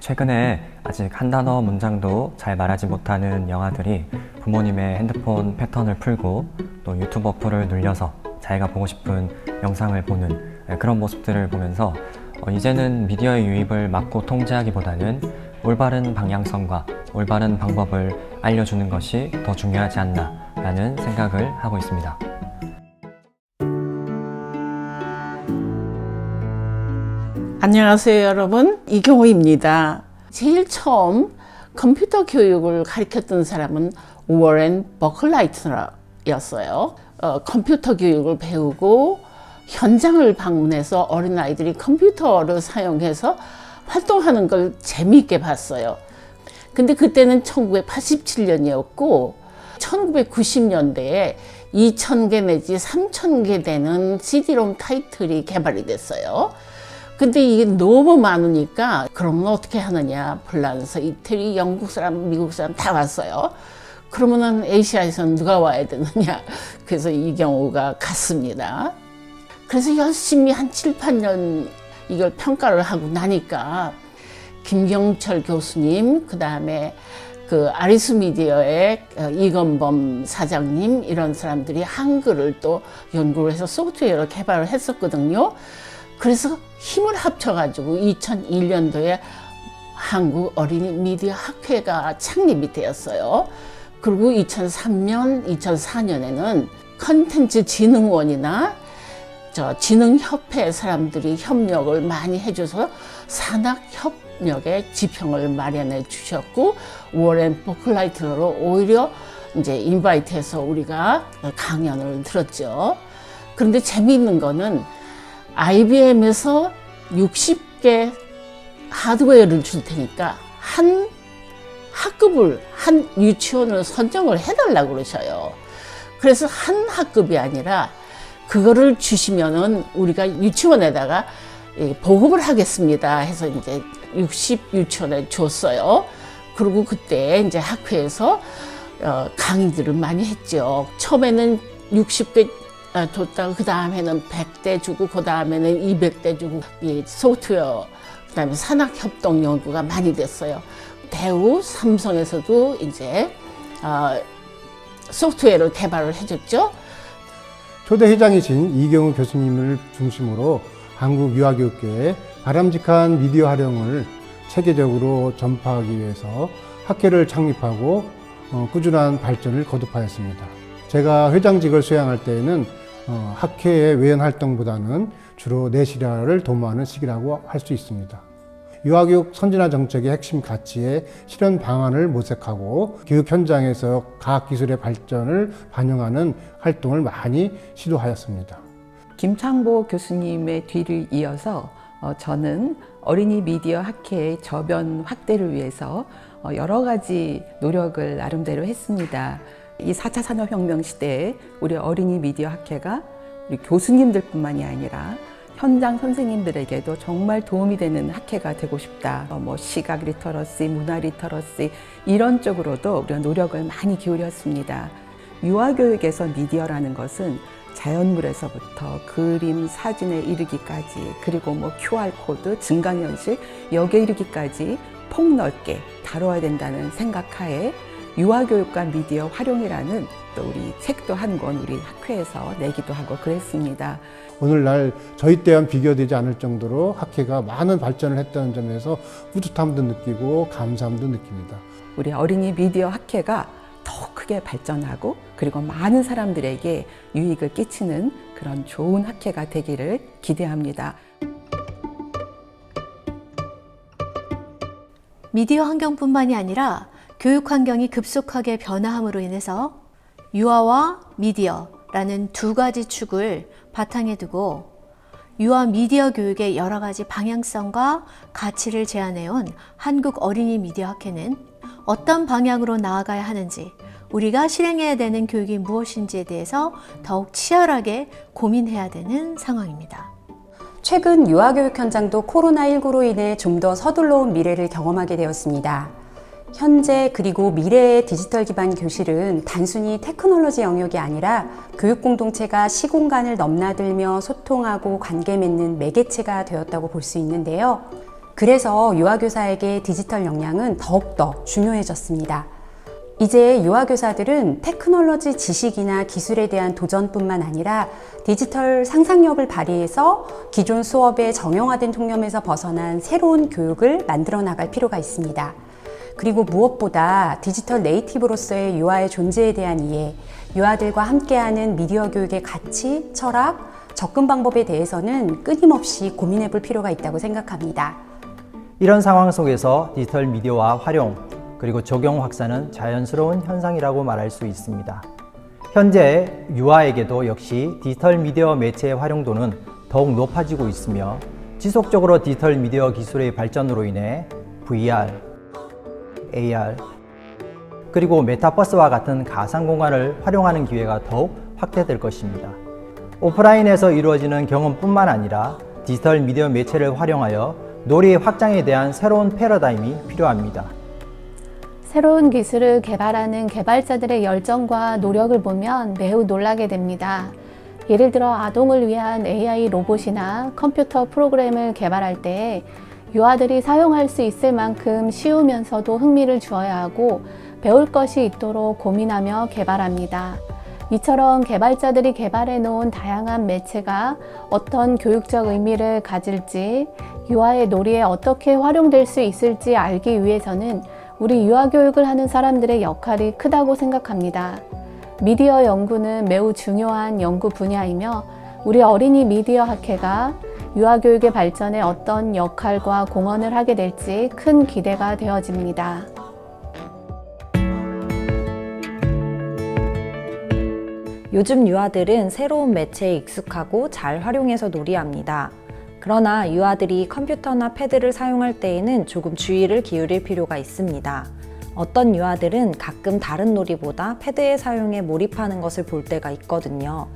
최근에 아직 한 단어 문장도 잘 말하지 못하는 영아들이 부모님의 핸드폰 패턴을 풀고 또 유튜브 어플을 눌려서 자기가 보고 싶은 영상을 보는 그런 모습들을 보면서 이제는 미디어의 유입을 막고 통제하기보다는 올바른 방향성과 올바른 방법을 알려주는 것이 더 중요하지 않나 라는 생각을 하고 있습니다. 안녕하세요 여러분, 이경호입니다. 제일 처음 컴퓨터 교육을 가르쳤던 사람은 워렌 버클라이트였어요. 컴퓨터 교육을 배우고 현장을 방문해서 어린아이들이 컴퓨터를 사용해서 활동하는 걸 재미있게 봤어요. 근데 그때는 1987년이었고 1990년대에 2,000개 내지 3,000개 되는 CD-ROM 타이틀이 개발이 됐어요. 근데 이게 너무 많으니까 그러면 어떻게 하느냐. 프랑스, 이태리, 영국 사람, 미국 사람 다 왔어요. 그러면은 아시아에서는 누가 와야 되느냐. 그래서 이경우가 갔습니다. 그래서 열심히 한 7, 8년 이걸 평가를 하고 나니까 김경철 교수님, 그 다음에 그 아리스 미디어의 이건범 사장님 이런 사람들이 한글을 또 연구를 해서 소프트웨어를 개발을 했었거든요. 그래서 힘을 합쳐가지고 2001년도에 한국 어린이 미디어 학회가 창립이 되었어요. 그리고 2003년, 2004년에는 컨텐츠 진흥원이나 진흥협회 사람들이 협력을 많이 해줘서 산학협력의 지평을 마련해 주셨고, 워렌 버클라이트로 오히려 이제 인바이트해서 우리가 강연을 들었죠. 그런데 재미있는 거는 IBM에서 60개 하드웨어를 줄 테니까 한 학급을, 한 유치원을 선정을 해달라고 그러셔요. 그래서 한 학급이 아니라 그거를 주시면은 우리가 유치원에다가 보급을 하겠습니다 해서 이제 60 유치원에 줬어요. 그리고 그때 이제 학회에서 강의들을 많이 했죠. 처음에는 60개 줬다가 그 다음에는 100대 주고 그 다음에는 200대 주고 이 소프트웨어 그 다음에 산학협동 연구가 많이 됐어요. 대우, 삼성에서도 이제 소프트웨어를 개발을 해줬죠. 초대 회장이신 이경우 교수님을 중심으로 한국 유아교육계에 바람직한 미디어 활용을 체계적으로 전파하기 위해서 학회를 창립하고 꾸준한 발전을 거듭하였습니다. 제가 회장직을 수행할 때에는 학회의 외연 활동보다는 주로 내실화를 도모하는 시기라고 할 수 있습니다. 유아교육 선진화 정책의 핵심 가치에 실현 방안을 모색하고 교육 현장에서 과학기술의 발전을 반영하는 활동을 많이 시도하였습니다. 김창보 교수님의 뒤를 이어서 저는 어린이 미디어 학회의 저변 확대를 위해서 여러 가지 노력을 나름대로 했습니다. 이 4차 산업혁명 시대에 우리 어린이 미디어 학회가 우리 교수님들뿐만이 아니라 현장 선생님들에게도 정말 도움이 되는 학회가 되고 싶다. 시각 리터러시, 문화 리터러시 이런 쪽으로도 우리가 노력을 많이 기울였습니다. 유아교육에서 미디어라는 것은 자연물에서부터 그림, 사진에 이르기까지, 그리고 QR코드, 증강현실 여기에 이르기까지 폭넓게 다뤄야 된다는 생각하에 유아교육과 미디어 활용이라는 또 우리 책도 한 권 우리 학회에서 내기도 하고 그랬습니다. 오늘날 저희 때와는 비교되지 않을 정도로 학회가 많은 발전을 했다는 점에서 뿌듯함도 느끼고 감사함도 느낍니다. 우리 어린이 미디어 학회가 더 크게 발전하고 그리고 많은 사람들에게 유익을 끼치는 그런 좋은 학회가 되기를 기대합니다. 미디어 환경뿐만이 아니라 교육 환경이 급속하게 변화함으로 인해서 유아와 미디어라는 두 가지 축을 바탕에 두고 유아 미디어 교육의 여러 가지 방향성과 가치를 제안해온 한국 어린이 미디어 학회는 어떤 방향으로 나아가야 하는지, 우리가 실행해야 되는 교육이 무엇인지에 대해서 더욱 치열하게 고민해야 되는 상황입니다. 최근 유아교육 현장도 코로나19로 인해 좀 더 서둘러 온 미래를 경험하게 되었습니다. 현재 그리고 미래의 디지털 기반 교실은 단순히 테크놀로지 영역이 아니라 교육 공동체가 시공간을 넘나들며 소통하고 관계 맺는 매개체가 되었다고 볼 수 있는데요. 그래서 유아교사에게 디지털 역량은 더욱더 중요해졌습니다. 이제 유아교사들은 테크놀로지 지식이나 기술에 대한 도전뿐만 아니라 디지털 상상력을 발휘해서 기존 수업의 정형화된 통념에서 벗어난 새로운 교육을 만들어 나갈 필요가 있습니다. 그리고 무엇보다 디지털 네이티브로서의 유아의 존재에 대한 이해, 유아들과 함께하는 미디어 교육의 가치, 철학, 접근 방법에 대해서는 끊임없이 고민해 볼 필요가 있다고 생각합니다. 이런 상황 속에서 디지털 미디어와 활용, 그리고 적용 확산은 자연스러운 현상이라고 말할 수 있습니다. 현재 유아에게도 역시 디지털 미디어 매체의 활용도는 더욱 높아지고 있으며 지속적으로 디지털 미디어 기술의 발전으로 인해 VR, AR, 그리고 메타버스와 같은 가상 공간을 활용하는 기회가 더욱 확대될 것입니다. 오프라인에서 이루어지는 경험뿐만 아니라 디지털 미디어 매체를 활용하여 놀이 확장에 대한 새로운 패러다임이 필요합니다. 새로운 기술을 개발하는 개발자들의 열정과 노력을 보면 매우 놀라게 됩니다. 예를 들어 아동을 위한 AI 로봇이나 컴퓨터 프로그램을 개발할 때 유아들이 사용할 수 있을 만큼 쉬우면서도 흥미를 주어야 하고 배울 것이 있도록 고민하며 개발합니다. 이처럼 개발자들이 개발해 놓은 다양한 매체가 어떤 교육적 의미를 가질지, 유아의 놀이에 어떻게 활용될 수 있을지 알기 위해서는 우리 유아교육을 하는 사람들의 역할이 크다고 생각합니다. 미디어 연구는 매우 중요한 연구 분야이며 우리 어린이 미디어 학회가 유아교육의 발전에 어떤 역할과 공헌을 하게 될지 큰 기대가 되어집니다. 요즘 유아들은 새로운 매체에 익숙하고 잘 활용해서 놀이합니다. 그러나 유아들이 컴퓨터나 패드를 사용할 때에는 조금 주의를 기울일 필요가 있습니다. 어떤 유아들은 가끔 다른 놀이보다 패드의 사용에 몰입하는 것을 볼 때가 있거든요.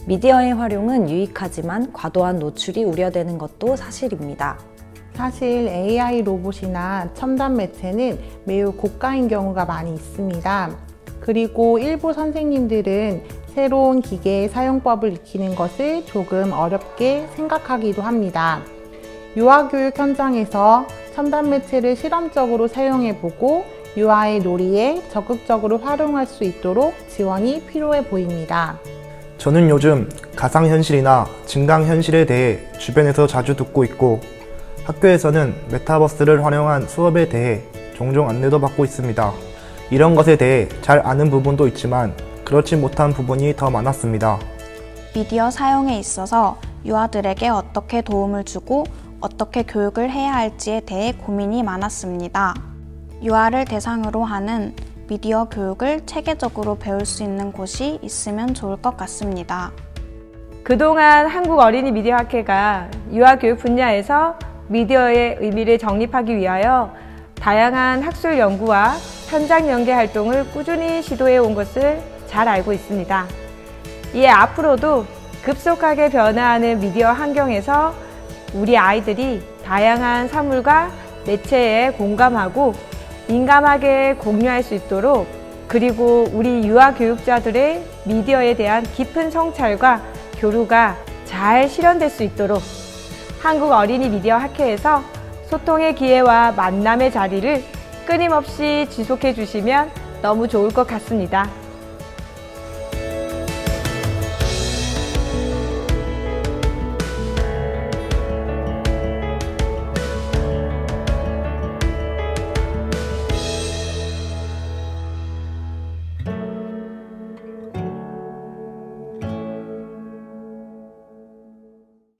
미디어의 활용은 유익하지만 과도한 노출이 우려되는 것도 사실입니다. 사실 AI 로봇이나 첨단 매체는 매우 고가인 경우가 많이 있습니다. 그리고 일부 선생님들은 새로운 기계의 사용법을 익히는 것을 조금 어렵게 생각하기도 합니다. 유아교육 현장에서 첨단 매체를 실험적으로 사용해보고 유아의 놀이에 적극적으로 활용할 수 있도록 지원이 필요해 보입니다. 저는 요즘 가상현실이나 증강현실에 대해 주변에서 자주 듣고 있고 학교에서는 메타버스를 활용한 수업에 대해 종종 안내도 받고 있습니다. 이런 것에 대해 잘 아는 부분도 있지만 그렇지 못한 부분이 더 많았습니다. 미디어 사용에 있어서 유아들에게 어떻게 도움을 주고 어떻게 교육을 해야 할지에 대해 고민이 많았습니다. 유아를 대상으로 하는 미디어 교육을 체계적으로 배울 수 있는 곳이 있으면 좋을 것 같습니다. 그동안 한국어린이미디어학회가 유아교육 분야에서 미디어의 의미를 정립하기 위하여 다양한 학술 연구와 현장 연계 활동을 꾸준히 시도해 온 것을 잘 알고 있습니다. 이에 앞으로도 급속하게 변화하는 미디어 환경에서 우리 아이들이 다양한 사물과 매체에 공감하고 민감하게 공유할 수 있도록, 그리고 우리 유아 교육자들의 미디어에 대한 깊은 성찰과 교류가 잘 실현될 수 있도록 한국어린이미디어학회에서 소통의 기회와 만남의 자리를 끊임없이 지속해 주시면 너무 좋을 것 같습니다.